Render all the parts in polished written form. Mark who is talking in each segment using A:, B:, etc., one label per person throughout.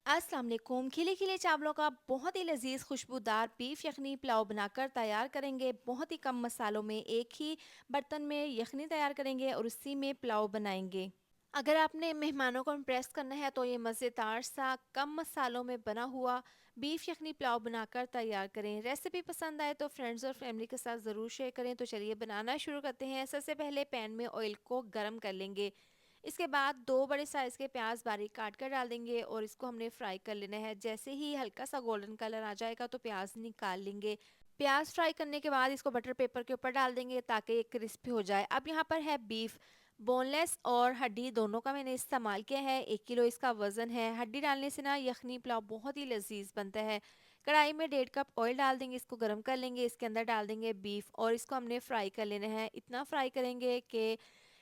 A: अस्सलाम वालेकुम। खिले खिले चावलों का बहुत ही लजीज खुशबूदार बीफ यखनी पुलाव बनाकर तैयार करेंगे। बहुत ही कम मसालों में एक ही बर्तन में यखनी तैयार करेंगे और उसी में पुलाव बनाएंगे। अगर आपने मेहमानों को इम्प्रेस करना है तो ये मज़ेदार सा कम मसालों में बना हुआ बीफ यखनी पुलाव बनाकर तैयार करें। रेसिपी पसंद आए तो फ्रेंड्स और फैमिली के साथ ज़रूर शेयर करें। तो चलिए बनाना शुरू करते हैं। सबसे पहले पैन में ऑयल को गर्म कर लेंगे। इसके बाद दो बड़े साइज़ के प्याज बारीक काट कर डाल देंगे और इसको हमने फ्राई कर लेना है। जैसे ही हल्का सा गोल्डन कलर आ जाएगा तो प्याज निकाल लेंगे। प्याज फ्राई करने के बाद इसको बटर पेपर के ऊपर डाल देंगे ताकि ये क्रिस्पी हो जाए। अब यहाँ पर है बीफ, बोनलेस और हड्डी दोनों का मैंने इस्तेमाल किया है। 1 किलो इसका वज़न है। हड्डी डालने से ना यखनी पुलाव बहुत ही लजीज बनता है। कढ़ाई में 1.5 कप ऑयल डाल देंगे, इसको गर्म कर लेंगे। इसके अंदर डाल देंगे बीफ और इसको हमने फ्राई कर लेना है। इतना फ्राई करेंगे कि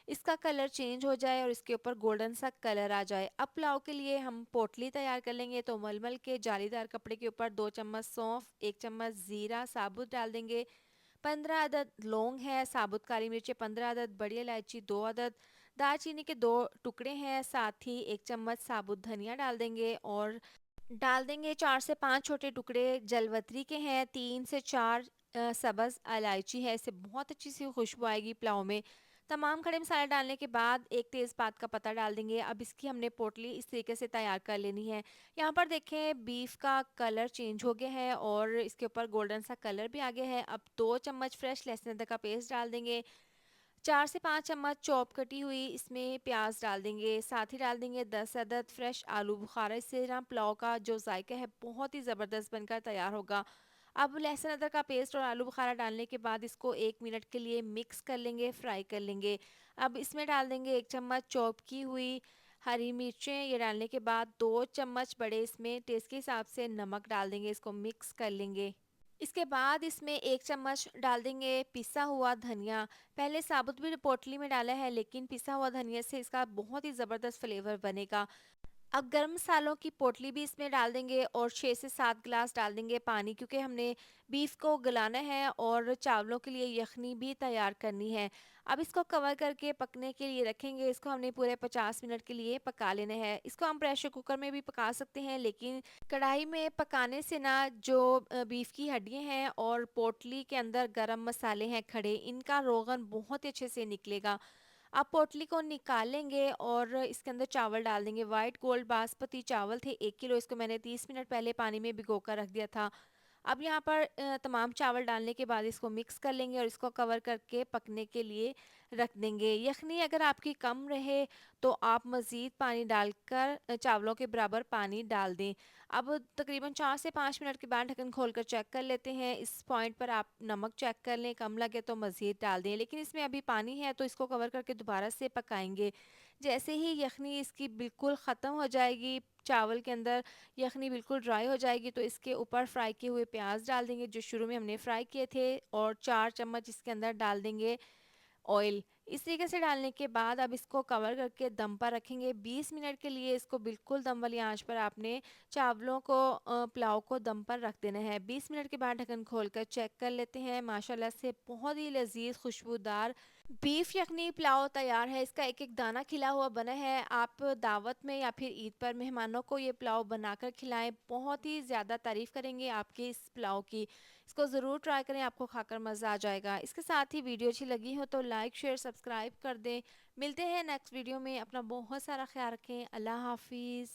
A: इसका कलर चेंज हो जाए और इसके ऊपर गोल्डन सा कलर आ जाए। अब पुलाव के लिए हम पोटली तैयार कर लेंगे। तो मलमल के जालीदार कपड़े के ऊपर 2 चम्मच सौंफ, 1 चम्मच जीरा साबुत डाल देंगे। 15 अदद लौंग है, साबुत काली मिर्चें 15 अदद, बड़ी इलायची 2 अदद, दालचीनी के 2 टुकड़े हैं, साथ ही 1 चम्मच साबुत धनिया डाल देंगे और डाल देंगे 4 से 5 छोटे टुकड़े जलवतरी के हैं। 3 से 4 सब्ज़ इलायची है। इससे बहुत अच्छी सी खुशबू आएगी पुलाव में। तमाम खड़े मसाले डालने के बाद एक तेज़पात का पत्ता डाल देंगे। अब इसकी हमने पोटली इस तरीके से तैयार कर लेनी है। यहाँ पर देखें बीफ का कलर चेंज हो गया है और इसके ऊपर गोल्डन सा कलर भी आ गया है। अब 2 चम्मच फ्रेश लहसुन अदरक का पेस्ट डाल देंगे। 4 से 5 चम्मच चॉप कटी हुई इसमें प्याज डाल देंगे। साथ ही डाल देंगे 10 अदद फ्रेश आलू बुखारा। इससे ना पुलाव का जो जायका है बहुत ही ज़बरदस्त बनकर तैयार होगा। अब लहसुन अदरक का पेस्ट और आलू बुखारा डालने के बाद इसको 1 मिनट के लिए मिक्स कर लेंगे, फ्राई कर लेंगे। अब इसमें डाल देंगे 1 चम्मच चॉप की हुई हरी मिर्चें। ये डालने के बाद 2 चम्मच बड़े इसमें टेस्ट के हिसाब से नमक डाल देंगे। इसको मिक्स कर लेंगे। इसके बाद इसमें 1 चम्मच डाल देंगे पिसा हुआ धनिया। पहले साबुत भी पोटली में डाला है लेकिन पिसा हुआ धनिया से इसका बहुत ही ज़बरदस्त फ्लेवर बनेगा। अब गरम मसालों की पोटली भी इसमें डाल देंगे और 6 से 7 गिलास डाल देंगे पानी, क्योंकि हमने बीफ को गलाना है और चावलों के लिए यखनी भी तैयार करनी है। अब इसको कवर करके पकने के लिए रखेंगे। इसको हमने पूरे 50 मिनट के लिए पका लेना है। इसको हम प्रेशर कुकर में भी पका सकते हैं लेकिन कढ़ाई में पकाने से ना जो बीफ की हड्डियां हैं और पोटली के अंदर गरम मसाले हैं खड़े, इनका रोगन बहुत ही अच्छे से निकलेगा। आप पोटली को निकालेंगे और इसके अंदर चावल डाल देंगे। वाइट गोल्ड बासमती चावल थे 1 किलो। इसको मैंने 30 मिनट पहले पानी में भिगो कर रख दिया था। अब यहाँ पर तमाम चावल डालने के बाद इसको मिक्स कर लेंगे और इसको कवर करके पकने के लिए रख देंगे। यखनी अगर आपकी कम रहे तो आप मज़ीद पानी डालकर चावलों के बराबर पानी डाल दें। अब तकरीबन 4 से 5 मिनट के बाद ढक्कन खोलकर चेक कर लेते हैं। इस पॉइंट पर आप नमक चेक कर लें, कम लगे तो मज़ीद डाल दें, लेकिन इसमें अभी पानी है तो इसको कवर करके दोबारा से पकाएंगे। जैसे ही यखनी इसकी बिल्कुल ख़त्म हो जाएगी, चावल के अंदर यखनी बिल्कुल ड्राई हो जाएगी, तो इसके ऊपर फ्राई किए हुए प्याज डाल देंगे जो शुरू में हमने फ्राई किए थे और 4 चम्मच इसके अंदर डाल देंगे ऑयल। इस तरीके से डालने के बाद अब इसको कवर करके दम पर रखेंगे 20 मिनट के लिए। इसको बिल्कुल दम वाली आंच पर आपने चावलों को पुलाव को दम पर रख देना है। 20 मिनट के बाद ढक्कन खोलकर चेक कर लेते हैं। माशाल्लाह से बहुत ही लजीज खुशबूदार बीफ यखनी पुलाव तैयार है। इसका एक एक दाना खिला हुआ बना है। आप दावत में या फिर ईद पर मेहमानों को ये पुलाव बनाकर खिलाएं, बहुत ही ज़्यादा तारीफ़ करेंगे आपके इस पुलाव की। इसको ज़रूर ट्राई करें, आपको खाकर मज़ा आ जाएगा। इसके साथ ही वीडियो अच्छी लगी हो तो लाइक शेयर सब्सक्राइब कर दें। मिलते हैं नेक्स्ट वीडियो में। अपना बहुत सारा ख्याल रखें। अल्लाह हाफिज़।